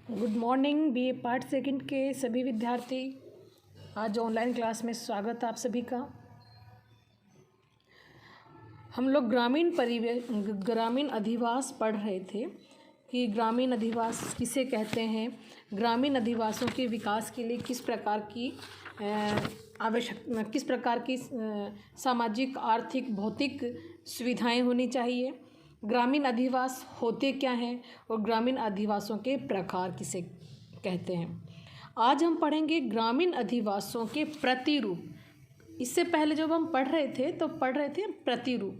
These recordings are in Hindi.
Good morning BA part second के सभी विद्यार्थी। आज ऑनलाइन क्लास में स्वागत है आप सभी का। हम लोग ग्रामीण अधिवास पढ़ रहे थे कि ग्रामीण अधिवास किसे कहते हैं, ग्रामीण अधिवासों के विकास के लिए किस प्रकार की सामाजिक, आर्थिक, भौतिक सुविधाएं होनी चाहिए, ग्रामीण अधिवास होते क्या हैं और ग्रामीण अधिवासों के प्रकार किसे कहते हैं। आज हम पढ़ेंगे ग्रामीण अधिवासों के प्रतिरूप। इससे पहले जब हम पढ़ रहे थे तो पढ़ रहे थे प्रतिरूप,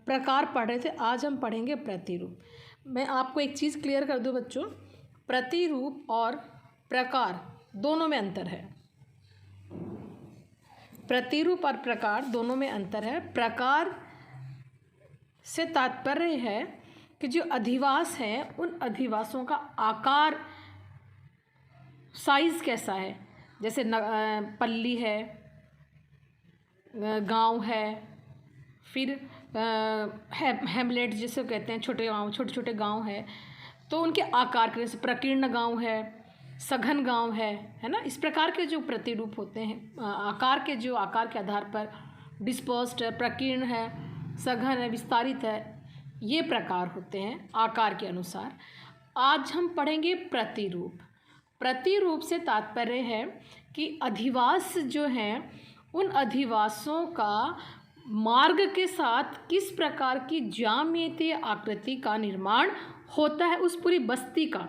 प्रकार पढ़ रहे थे। आज हम पढ़ेंगे प्रतिरूप। मैं आपको एक चीज़ क्लियर कर दूं बच्चों, प्रतिरूप और प्रकार दोनों में अंतर है। प्रतिरूप और प्रकार दोनों में अंतर है। प्रकार से तात्पर्य है कि जो अधिवास हैं उन अधिवासों का आकार, साइज़ कैसा है। जैसे पल्ली है, गांव है, फिर हैमलेट जिसे कहते हैं, छोटे छोटे गांव है, तो उनके आकार के, जैसे प्रकीर्ण गांव है, सघन गांव है ना। इस प्रकार के जो प्रतिरूप होते हैं, आकार के आधार पर डिस्पर्स्ड है, प्रकीर्ण है, सघन है, विस्तारित है, ये प्रकार होते हैं आकार के अनुसार। आज हम पढ़ेंगे प्रतिरूप। प्रतिरूप से तात्पर्य है कि अधिवास जो हैं उन अधिवासों का मार्ग के साथ किस प्रकार की ज्यामितीय आकृति का निर्माण होता है। उस पूरी बस्ती का,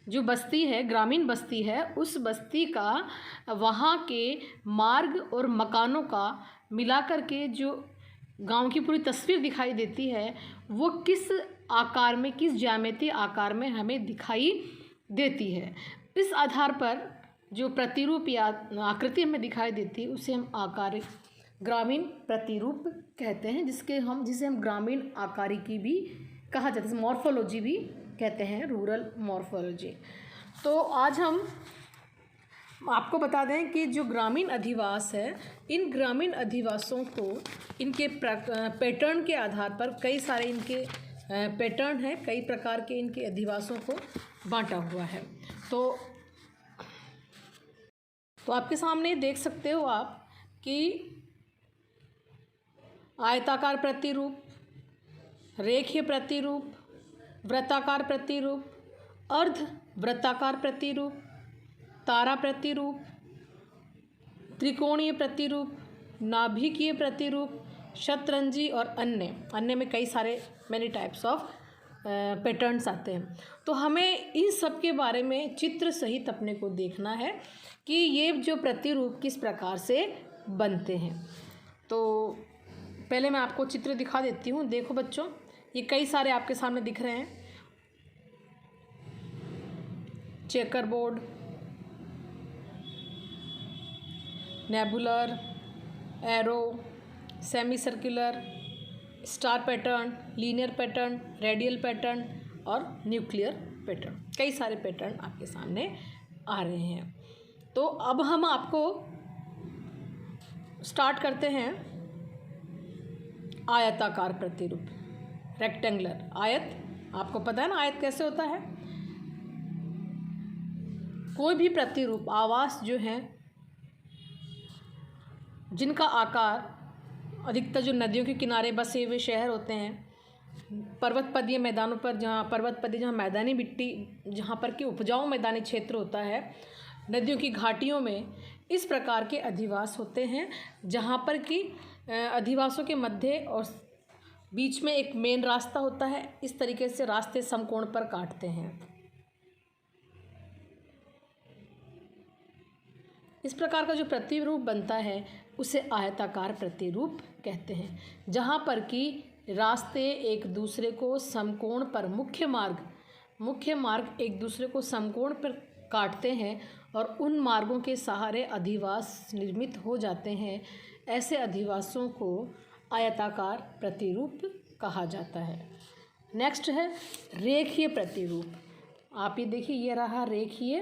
जो बस्ती है, ग्रामीण बस्ती है, उस बस्ती का, वहाँ के मार्ग और मकानों का मिलाकर के जो गांव की पूरी तस्वीर दिखाई देती है, वो किस आकार में, किस ज्यामितीय आकार में हमें दिखाई देती है। इस आधार पर जो प्रतिरूप या आकृति हमें दिखाई देती है उसे हम ग्रामीण प्रतिरूप कहते हैं, जिसे हम ग्रामीण आकारिकी भी कहा जाता है, मॉर्फोलॉजी भी कहते हैं, रूरल मॉर्फोलॉजी। तो आज हम आपको बता दें कि जो ग्रामीण अधिवास है, इन ग्रामीण अधिवासों को इनके पैटर्न के आधार पर कई सारे इनके पैटर्न हैं, कई प्रकार के इनके अधिवासों को बांटा हुआ है। तो आपके सामने देख सकते हो आप कि आयताकार प्रतिरूप, रेखीय प्रतिरूप, वृत्ताकार प्रतिरूप, अर्ध वृत्ताकार प्रतिरूप, तारा प्रतिरूप, त्रिकोणीय प्रतिरूप, नाभिकीय प्रतिरूप, शतरंजी और अन्य में कई सारे मैनी टाइप्स ऑफ पैटर्न्स आते हैं। तो हमें इन सब के बारे में चित्र सहित अपने को देखना है कि ये जो प्रतिरूप किस प्रकार से बनते हैं। तो पहले मैं आपको चित्र दिखा देती हूँ। देखो बच्चों, ये कई सारे आपके सामने दिख रहे हैं। Checker board, nebular, arrow, semi circular, star pattern, linear pattern, radial pattern और न्यूक्लियर पैटर्न, कई सारे पैटर्न आपके सामने आ रहे हैं। तो अब हम आपको स्टार्ट करते हैं आयताकार प्रतिरूप, रेक्टेंगुलर। आयत, आपको पता है ना आयत कैसे होता है। कोई भी प्रतिरूप, आवास जो है, जिनका आकार, अधिकतर जो नदियों के किनारे बसे हुए शहर होते हैं, पर्वतपदीय मैदानों पर, जहाँ मैदानी मिट्टी, जहाँ पर कि उपजाऊ मैदानी क्षेत्र होता है, नदियों की घाटियों में इस प्रकार के अधिवास होते हैं, जहाँ पर कि अधिवासों के मध्य और बीच में एक मेन रास्ता होता है। इस तरीके से रास्ते समकोण पर काटते हैं। इस प्रकार का जो प्रतिरूप बनता है उसे आयताकार प्रतिरूप कहते हैं, जहाँ पर कि रास्ते एक दूसरे को समकोण पर, मुख्य मार्ग एक दूसरे को समकोण पर काटते हैं और उन मार्गों के सहारे अधिवास निर्मित हो जाते हैं। ऐसे अधिवासों को आयताकार प्रतिरूप कहा जाता है। नेक्स्ट है रेखीय प्रतिरूप। आप ये देखिए, ये रहा रेखीय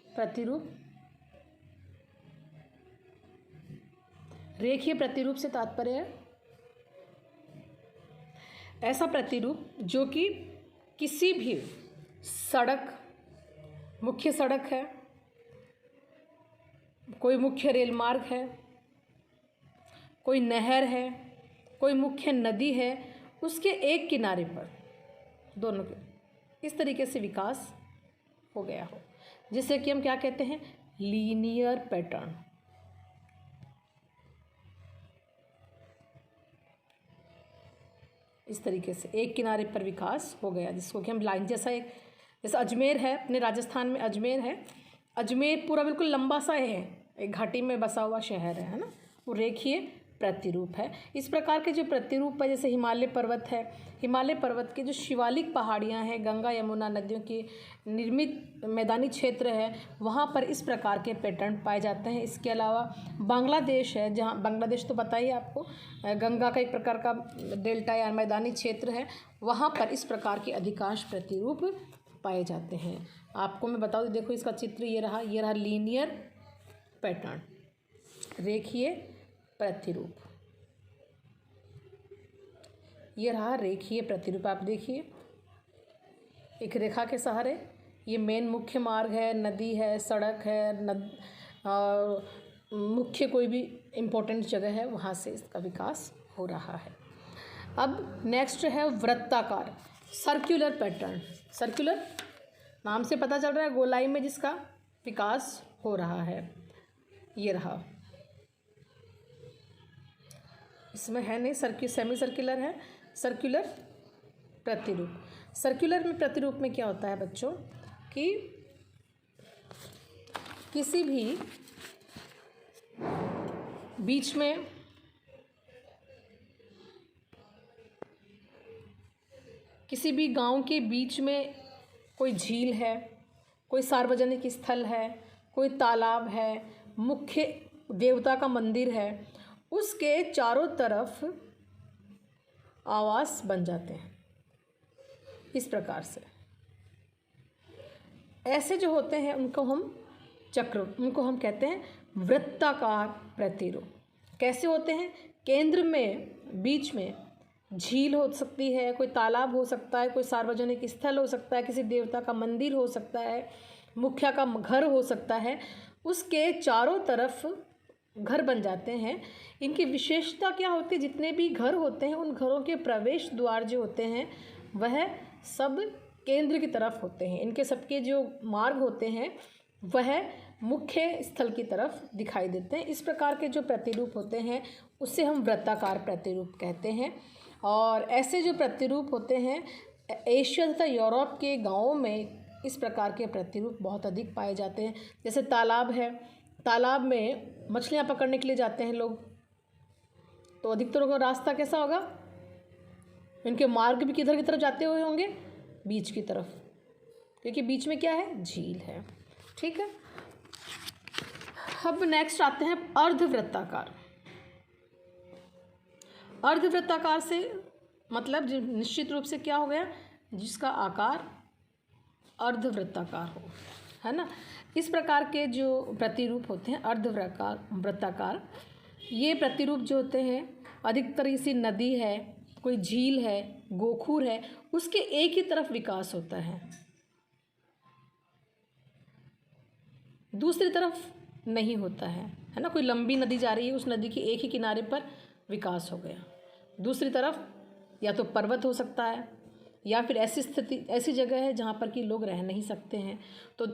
प्रतिरूप। रेखीय प्रतिरूप से तात्पर्य है ऐसा प्रतिरूप जो कि किसी भी सड़क, मुख्य सड़क है, कोई मुख्य रेल मार्ग है, कोई नहर है, कोई मुख्य नदी है, उसके एक किनारे पर दोनों के इस तरीके से विकास हो गया हो, जिसे कि हम क्या कहते हैं, लीनियर पैटर्न। इस तरीके से एक किनारे पर विकास हो गया, जिसको कि हम लाइन, जैसे अजमेर है, अपने राजस्थान में अजमेर है। अजमेर पूरा बिल्कुल लंबा सा है, एक घाटी में बसा हुआ शहर है ना, वो रेखीय प्रतिरूप है। इस प्रकार के जो प्रतिरूप है, जैसे हिमालय पर्वत है, हिमालय पर्वत के जो शिवालिक पहाड़ियाँ हैं, गंगा यमुना नदियों की निर्मित मैदानी क्षेत्र है, वहाँ पर इस प्रकार के पैटर्न पाए जाते हैं। इसके अलावा बांग्लादेश है, जहाँ बांग्लादेश तो बताइए आपको, गंगा का एक प्रकार का डेल्टा या मैदानी क्षेत्र है, वहाँ पर इस प्रकार के अधिकांश प्रतिरूप पाए जाते हैं। आपको मैं बता दूँ, देखो इसका चित्र ये रहा लीनियर पैटर्न, रेखीय प्रतिरूप। ये रहा रेखीय प्रतिरूप। आप देखिए, एक रेखा के सहारे ये मेन मुख्य मार्ग है, नदी है, सड़क है, मुख्य कोई भी इम्पोर्टेंट जगह है, वहाँ से इसका विकास हो रहा है। अब नेक्स्ट है वृत्ताकार, सर्कुलर पैटर्न। सर्कुलर नाम से पता चल रहा है, गोलाई में जिसका विकास हो रहा है। ये रहा, इसमें है नहीं सेमी सर्कुलर है, सर्कुलर प्रतिरूप। सर्कुलर में प्रतिरूप में क्या होता है बच्चों कि किसी भी बीच में किसी भी गांव के बीच में कोई झील है, कोई सार्वजनिक स्थल है, कोई तालाब है, मुख्य देवता का मंदिर है, उसके चारों तरफ आवास बन जाते हैं। इस प्रकार से ऐसे जो होते हैं उनको हम कहते हैं वृत्ताकार प्रतिरूप। कैसे होते हैं? केंद्र में, बीच में झील हो सकती है, कोई तालाब हो सकता है, कोई सार्वजनिक स्थल हो सकता है, किसी देवता का मंदिर हो सकता है, मुखिया का घर हो सकता है, उसके चारों तरफ घर बन जाते हैं। इनकी विशेषता क्या होती है? जितने भी घर होते हैं उन घरों के प्रवेश द्वार जो होते हैं वह सब केंद्र की तरफ होते हैं। इनके सबके जो मार्ग होते हैं वह मुख्य स्थल की तरफ दिखाई देते हैं। इस प्रकार के जो प्रतिरूप होते हैं उससे हम वृत्ताकार प्रतिरूप कहते हैं। और ऐसे जो प्रतिरूप होते हैं एशिया तथा यूरोप के गाँवों में इस प्रकार के प्रतिरूप बहुत अधिक पाए जाते हैं। जैसे तालाब है, तालाब में मछलियाँ पकड़ने के लिए जाते हैं लोग, तो अधिकतर का रास्ता कैसा होगा? इनके मार्ग भी किधर की तरफ जाते हुए होंगे? बीच की तरफ, क्योंकि बीच में क्या है? झील है। ठीक है। अब नेक्स्ट आते हैं अर्धवृत्ताकार। अर्धवृत्ताकार से मतलब निश्चित रूप से क्या हो गया? जिसका आकार अर्धवृत्ताकार हो, है ना। इस प्रकार के जो प्रतिरूप होते हैं अर्धवृत्ताकार, ये प्रतिरूप जो होते हैं अधिकतर इसी नदी है, कोई झील है, गोखूर है, उसके एक ही तरफ विकास होता है, दूसरी तरफ नहीं होता है ना। कोई लंबी नदी जा रही है, उस नदी के एक ही किनारे पर विकास हो गया, दूसरी तरफ या तो पर्वत हो सकता है या फिर ऐसी जगह है जहाँ पर कि लोग रह नहीं सकते हैं। तो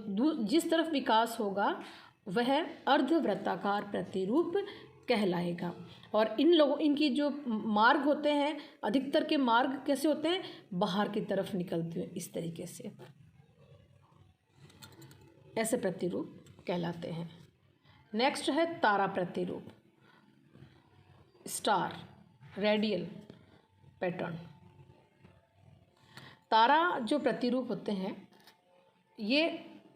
जिस तरफ विकास होगा वह अर्धवृत्ताकार प्रतिरूप कहलाएगा। और इनकी जो मार्ग होते हैं, अधिकतर के मार्ग कैसे होते हैं? बाहर की तरफ निकलते हुए, इस तरीके से ऐसे प्रतिरूप कहलाते हैं। नेक्स्ट है तारा प्रतिरूप, स्टार रेडियल पैटर्न। तारा जो प्रतिरूप होते हैं ये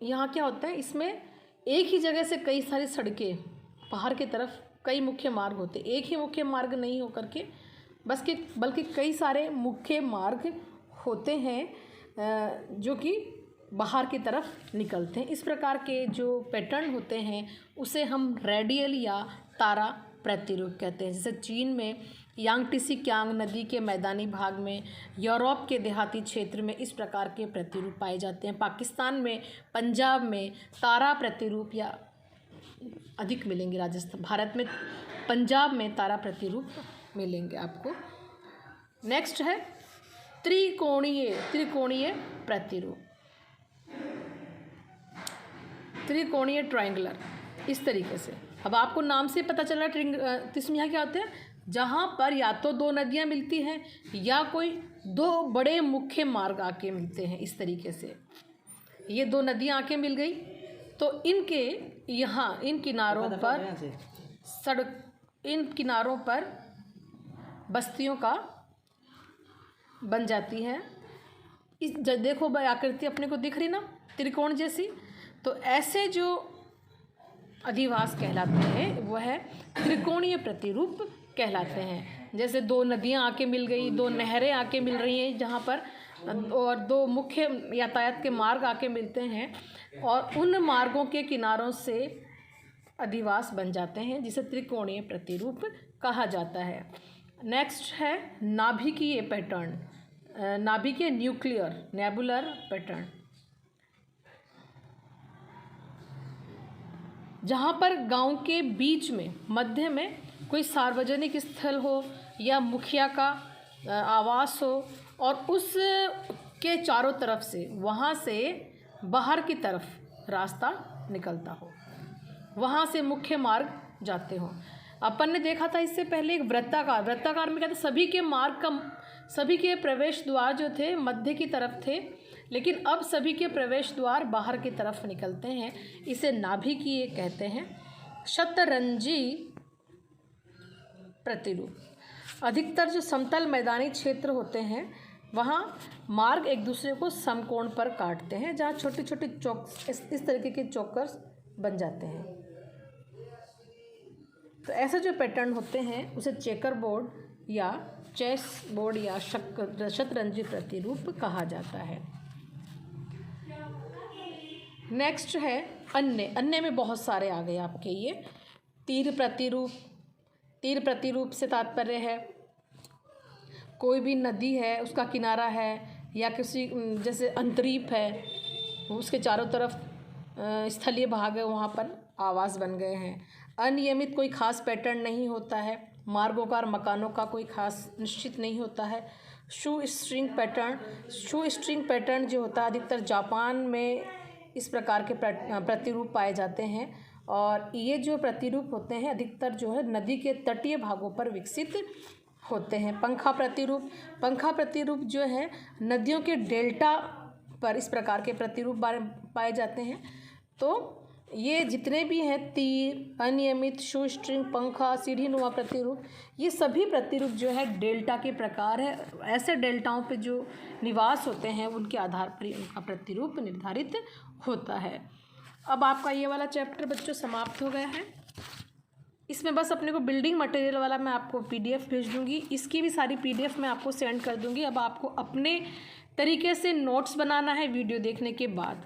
यहाँ क्या होता है? इसमें एक ही जगह से कई सारी सड़कें, बाहर की तरफ कई मुख्य मार्ग होते हैं। एक ही मुख्य मार्ग नहीं होकर के बल्कि कई सारे मुख्य मार्ग होते हैं जो कि बाहर की तरफ निकलते हैं। इस प्रकार के जो पैटर्न होते हैं उसे हम रेडियल या तारा प्रतिरूप कहते हैं। जैसे चीन में यांगटीसी क्यांग नदी के मैदानी भाग में, यूरोप के देहाती क्षेत्र में इस प्रकार के प्रतिरूप पाए जाते हैं। पाकिस्तान में, पंजाब में तारा प्रतिरूप या अधिक मिलेंगे। राजस्थान, भारत में पंजाब में तारा प्रतिरूप मिलेंगे आपको। नेक्स्ट है त्रिकोणीय प्रतिरूप, त्रिकोणीय ट्रायंगुलर, इस तरीके से। अब आपको नाम से पता चला इसमें यहाँ क्या होते हैं, जहाँ पर या तो दो नदियाँ मिलती हैं या कोई दो बड़े मुख्य मार्ग आके मिलते हैं। इस तरीके से ये दो नदियाँ आके मिल गई तो इनके यहाँ इन किनारों पर इन किनारों पर बस्तियों का बन जाती है। इस देखो भाई आकृति अपने को दिख रही ना त्रिकोण जैसी, तो ऐसे जो अधिवास कहलाते हैं वह त्रिकोणीय प्रतिरूप कहलाते हैं। जैसे दो नदियाँ आके मिल गई, दो नहरें आके मिल रही हैं जहाँ पर, और दो मुख्य यातायात के मार्ग आके मिलते हैं और उन मार्गों के किनारों से अधिवास बन जाते हैं, जिसे त्रिकोणीय प्रतिरूप कहा जाता है। नेक्स्ट है नाभिकीय पैटर्न, नाभिकीय न्यूक्लियर नेबुलर पैटर्न, जहाँ पर गांव के बीच में मध्य में कोई सार्वजनिक स्थल हो या मुखिया का आवास हो और उस के चारों तरफ से वहाँ से बाहर की तरफ रास्ता निकलता हो, वहाँ से मुख्य मार्ग जाते हों। अपन ने देखा था इससे पहले एक वृत्ताकार, वृत्ताकार में कहते सभी के मार्ग का, सभी के प्रवेश द्वार जो थे मध्य की तरफ थे, लेकिन अब सभी के प्रवेश द्वार बाहर की तरफ निकलते हैं। इसे नाभिकीय कहते हैं। शतरंजी प्रतिरूप, अधिकतर जो समतल मैदानी क्षेत्र होते हैं वहाँ मार्ग एक दूसरे को समकोण पर काटते हैं, जहाँ छोटे छोटे चौक इस तरीके के चौकर्स बन जाते हैं। तो ऐसे जो पैटर्न होते हैं उसे चेकर बोर्ड या चेस बोर्ड या शतरंजी प्रतिरूप कहा जाता है। नेक्स्ट है अन्य में बहुत सारे आ गए आपके ये तीर प्रतिरूप। तीर प्रतिरूप से तात्पर्य है कोई भी नदी है उसका किनारा है या किसी जैसे अंतरीप है उसके चारों तरफ स्थलीय भाग है, वहाँ पर आवास बन गए हैं। अनियमित कोई खास पैटर्न नहीं होता है, मार्गों का और मकानों का कोई खास निश्चित नहीं होता है। शू स्ट्रिंग पैटर्न जो होता है अधिकतर जापान में इस प्रकार के प्रतिरूप पाए जाते हैं और ये जो प्रतिरूप होते हैं अधिकतर जो है नदी के तटीय भागों पर विकसित होते हैं। पंखा प्रतिरूप जो है नदियों के डेल्टा पर इस प्रकार के प्रतिरूप पाए जाते हैं। तो ये जितने भी हैं तीर, अनियमित, शू स्ट्रिंग, पंखा, सीढ़ी नुमा प्रतिरूप, ये सभी प्रतिरूप जो है डेल्टा के प्रकार है। ऐसे डेल्टाओं पे जो निवास होते हैं उनके आधार पर उनका प्रतिरूप निर्धारित होता है। अब आपका ये वाला चैप्टर बच्चों समाप्त हो गया है। इसमें बस अपने को बिल्डिंग मटेरियल वाला मैं आपको PDF भेज दूँगी, इसकी भी सारी PDF मैं आपको सेंड कर दूँगी। अब आपको अपने तरीके से नोट्स बनाना है वीडियो देखने के बाद।